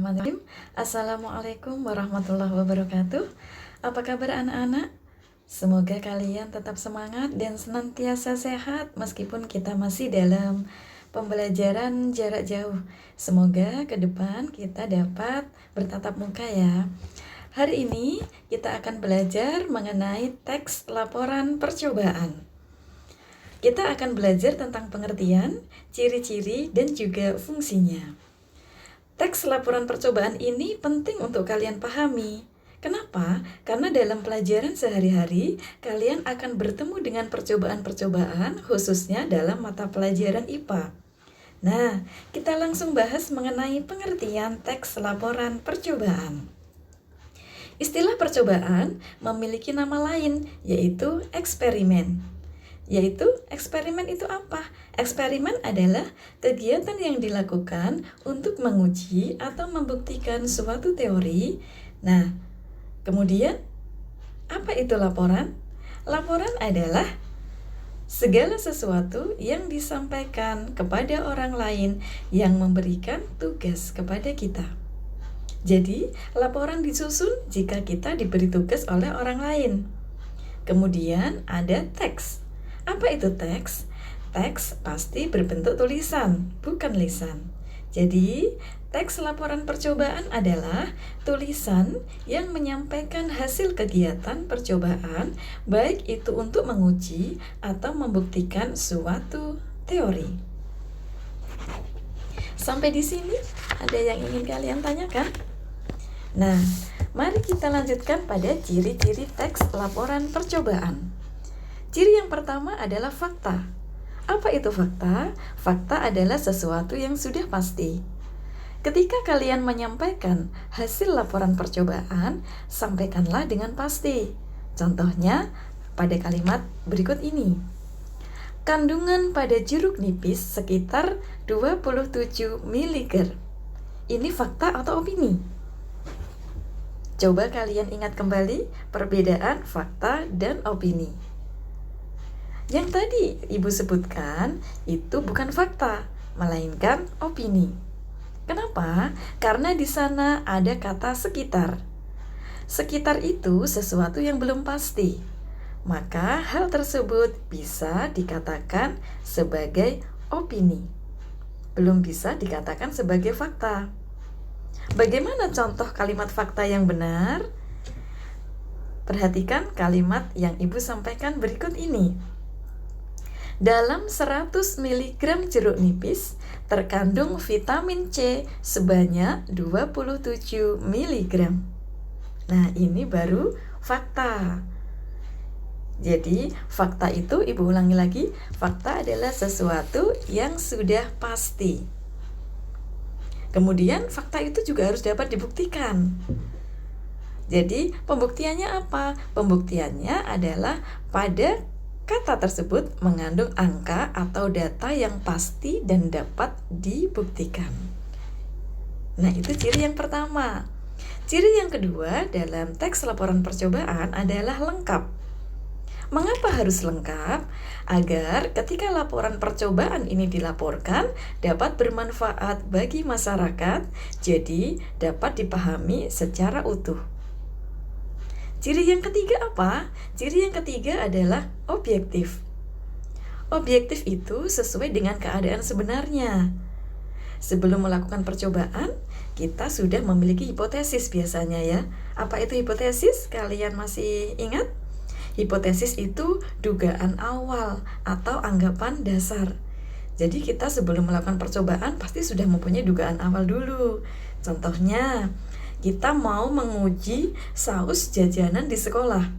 Bismillahirrahmanirrahim. Assalamualaikum warahmatullahi wabarakatuh. Apa kabar anak-anak? Semoga kalian tetap semangat dan senantiasa sehat meskipun kita masih dalam pembelajaran jarak jauh. Semoga ke depan kita dapat bertatap muka ya. Hari ini kita akan belajar mengenai teks laporan percobaan. Kita akan belajar tentang pengertian, ciri-ciri, dan juga fungsinya. Teks laporan percobaan ini penting untuk kalian pahami. Kenapa? Karena dalam pelajaran sehari-hari, kalian akan bertemu dengan percobaan-percobaan, khususnya dalam mata pelajaran IPA. Nah, kita langsung bahas mengenai pengertian teks laporan percobaan. Istilah percobaan memiliki nama lain, yaitu eksperimen. Eksperimen itu apa? Eksperimen adalah kegiatan yang dilakukan untuk menguji atau membuktikan suatu teori. Nah, kemudian apa itu laporan? Laporan adalah segala sesuatu yang disampaikan kepada orang lain yang memberikan tugas kepada kita. Jadi, laporan disusun jika kita diberi tugas oleh orang lain. Kemudian ada teks. Apa itu teks? Teks pasti berbentuk tulisan, bukan lisan. Jadi, teks laporan percobaan adalah tulisan yang menyampaikan hasil kegiatan percobaan, baik itu untuk menguji atau membuktikan suatu teori. Sampai di sini, ada yang ingin kalian tanyakan? Nah, mari kita lanjutkan pada ciri-ciri teks laporan percobaan. Ciri yang pertama adalah fakta. Apa itu fakta? Fakta adalah sesuatu yang sudah pasti. Ketika kalian menyampaikan hasil laporan percobaan, sampaikanlah dengan pasti. Contohnya pada kalimat berikut ini. Kandungan pada jeruk nipis sekitar 27 mg. Ini fakta atau opini? Coba kalian ingat kembali perbedaan fakta dan opini. Yang tadi Ibu sebutkan itu bukan fakta, melainkan opini. Kenapa? Karena di sana ada kata sekitar. Sekitar itu sesuatu yang belum pasti. Maka hal tersebut bisa dikatakan sebagai opini. Belum bisa dikatakan sebagai fakta. Bagaimana contoh kalimat fakta yang benar? Perhatikan kalimat yang Ibu sampaikan berikut ini. Dalam 100 mg jeruk nipis terkandung vitamin C sebanyak 27 mg. Nah, ini baru fakta. Jadi, fakta itu, Ibu ulangi lagi, fakta adalah sesuatu yang sudah pasti. Kemudian, fakta itu juga harus dapat dibuktikan. Jadi, pembuktiannya apa? Pembuktiannya adalah pada kata tersebut mengandung angka atau data yang pasti dan dapat dibuktikan. Nah, itu ciri yang pertama. Ciri yang kedua dalam teks laporan percobaan adalah lengkap. Mengapa harus lengkap? Agar ketika laporan percobaan ini dilaporkan dapat bermanfaat bagi masyarakat, jadi dapat dipahami secara utuh. Ciri yang ketiga apa? Ciri yang ketiga adalah objektif. Objektif itu sesuai dengan keadaan sebenarnya. Sebelum melakukan percobaan, kita sudah memiliki hipotesis biasanya ya. Apa itu hipotesis? Kalian masih ingat? Hipotesis itu dugaan awal atau anggapan dasar. Jadi kita sebelum melakukan percobaan pasti sudah mempunyai dugaan awal dulu. Contohnya, kita mau menguji saus jajanan di sekolah.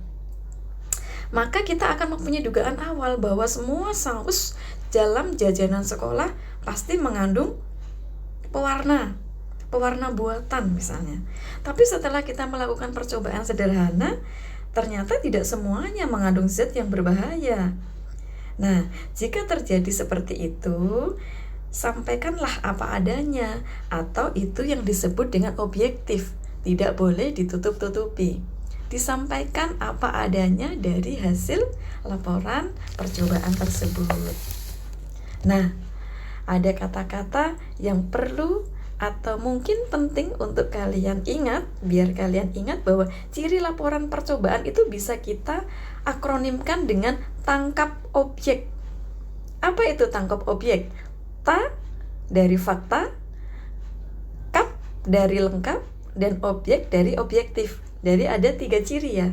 Maka kita akan mempunyai dugaan awal bahwa semua saus dalam jajanan sekolah pasti mengandung pewarna buatan misalnya. Tapi setelah kita melakukan percobaan sederhana, ternyata tidak semuanya mengandung zat yang berbahaya. Nah, jika terjadi seperti itu, sampaikanlah apa adanya, atau itu yang disebut dengan objektif, tidak boleh ditutup-tutupi. Disampaikan apa adanya dari hasil laporan percobaan tersebut. Nah, ada kata-kata yang perlu Atau mungkin penting untuk kalian ingat, biar kalian ingat bahwa ciri laporan percobaan itu bisa kita akronimkan dengan tangkap objek. Apa itu tangkap objek? Ta dari fakta, kap dari lengkap, dan objek dari objektif. Jadi ada 3 ciri ya.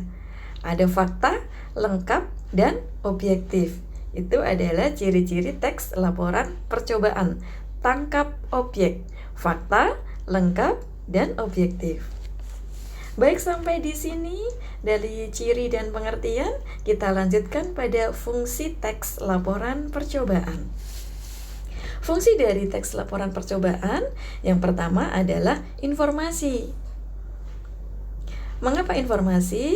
Ada fakta, lengkap, dan objektif. Itu adalah ciri-ciri teks laporan percobaan. Tangkap objek, fakta, lengkap, dan objektif. Baik, sampai di sini dari ciri dan pengertian, kita lanjutkan pada fungsi teks laporan percobaan. Fungsi dari teks laporan percobaan yang pertama adalah informasi. Mengapa informasi?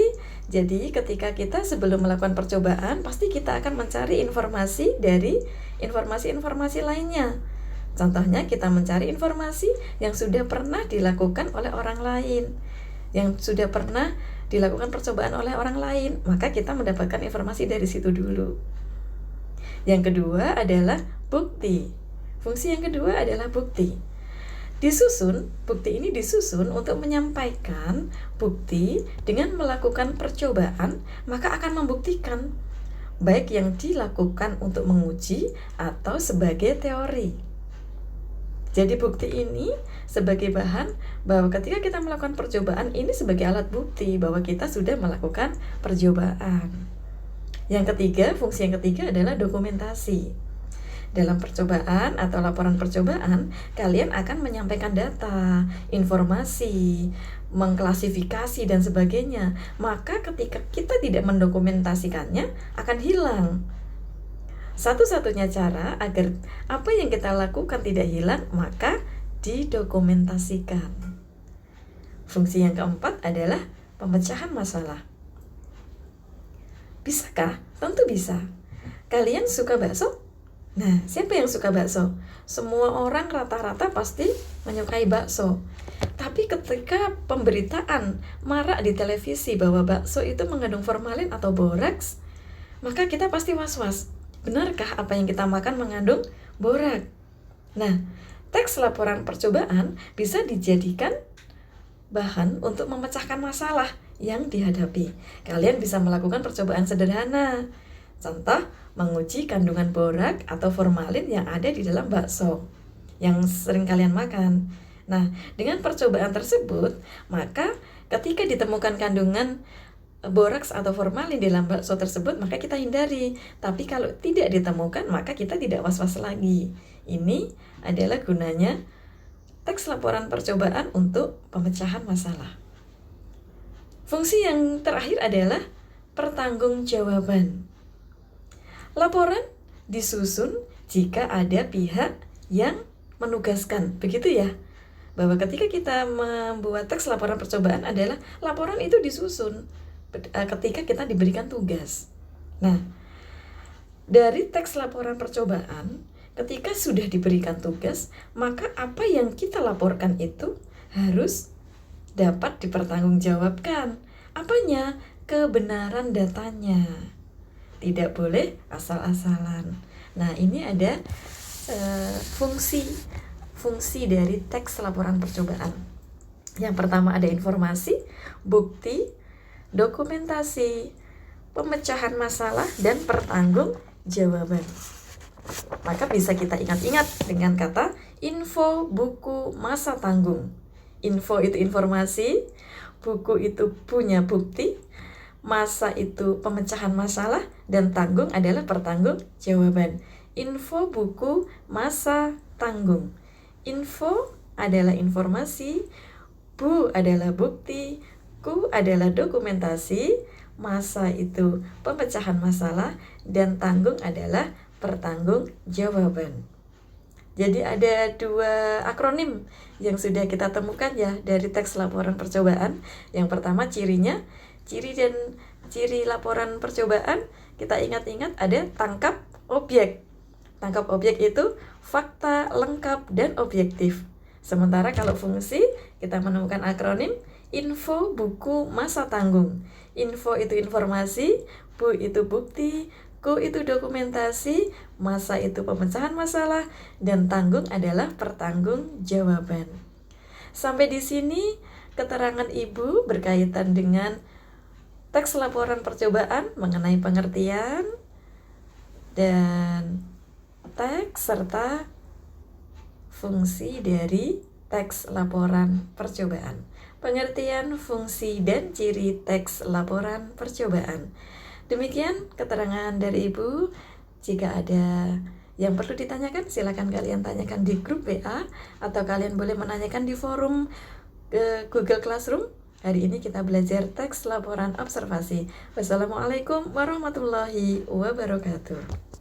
Jadi ketika kita sebelum melakukan percobaan, pasti kita akan mencari informasi dari informasi-informasi lainnya. Contohnya kita mencari informasi yang sudah pernah dilakukan oleh orang lain, yang sudah pernah dilakukan percobaan oleh orang lain, maka kita mendapatkan informasi dari situ dulu. Yang kedua adalah bukti. Fungsi yang kedua adalah bukti. Bukti ini disusun untuk menyampaikan bukti dengan melakukan percobaan, maka akan membuktikan baik yang dilakukan untuk menguji atau sebagai teori. Jadi bukti ini sebagai bahan bahwa ketika kita melakukan percobaan ini sebagai alat bukti bahwa kita sudah melakukan percobaan. Yang ketiga, fungsi yang ketiga adalah dokumentasi. Dalam percobaan atau laporan percobaan, kalian akan menyampaikan data, informasi, mengklasifikasi dan sebagainya. Maka ketika kita tidak mendokumentasikannya akan hilang. Satu-satunya cara agar apa yang kita lakukan tidak hilang, maka didokumentasikan. Fungsi yang keempat adalah pemecahan masalah. Bisakah? Tentu bisa. Kalian suka bakso? Nah, siapa yang suka bakso? Semua orang rata-rata pasti menyukai bakso. Tapi ketika pemberitaan marak di televisi bahwa bakso itu mengandung formalin atau boraks, maka kita pasti was-was. Benarkah apa yang kita makan mengandung borak? Nah, teks laporan percobaan bisa dijadikan bahan untuk memecahkan masalah yang dihadapi. Kalian bisa melakukan percobaan sederhana. Contoh, menguji kandungan borak atau formalin yang ada di dalam bakso yang sering kalian makan. Nah, dengan percobaan tersebut, maka ketika ditemukan kandungan boraks atau formalin di dalam bakso tersebut, maka kita hindari. Tapi kalau tidak ditemukan, maka kita tidak was-was lagi. Ini adalah gunanya teks laporan percobaan untuk pemecahan masalah. Fungsi yang terakhir adalah pertanggungjawaban. Laporan disusun jika ada pihak yang menugaskan, begitu ya? Bahwa ketika kita membuat teks laporan percobaan adalah laporan itu disusun ketika kita diberikan tugas. Nah, dari teks laporan percobaan, ketika sudah diberikan tugas, maka apa yang kita laporkan itu harus dapat dipertanggungjawabkan. Apanya? Kebenaran datanya. Tidak boleh asal-asalan. Nah, ini ada fungsi dari teks laporan percobaan. Yang pertama ada informasi, bukti, dokumentasi, pemecahan masalah, dan pertanggungjawaban. Maka bisa kita ingat-ingat dengan kata info, buku, masa tanggung. Info itu informasi, buku itu punya bukti, masa itu pemecahan masalah, dan tanggung adalah pertanggungjawaban. Info, buku, masa, tanggung. Info adalah informasi, bu adalah bukti, ku adalah dokumentasi, masa itu pemecahan masalah, dan tanggung adalah pertanggungjawaban. Jadi ada 2 akronim yang sudah kita temukan ya dari teks laporan percobaan. Yang pertama cirinya, ciri laporan percobaan, kita ingat-ingat ada tangkap objek. Tangkap objek itu fakta, lengkap, dan objektif. Sementara kalau fungsi, kita menemukan akronim info, buku, masa tanggung. Info itu informasi, bu itu bukti, Ku itu dokumentasi, masa itu pemecahan masalah, dan tanggung adalah pertanggungjawaban. Sampai di sini keterangan Ibu berkaitan dengan teks laporan percobaan mengenai pengertian dan teks serta fungsi dari teks laporan percobaan. Pengertian, fungsi, dan ciri teks laporan percobaan. Demikian keterangan dari Ibu. Jika ada yang perlu ditanyakan, silakan kalian tanyakan di grup WA atau kalian boleh menanyakan di forum Google Classroom. Hari ini kita belajar teks laporan observasi. Wassalamualaikum warahmatullahi wabarakatuh.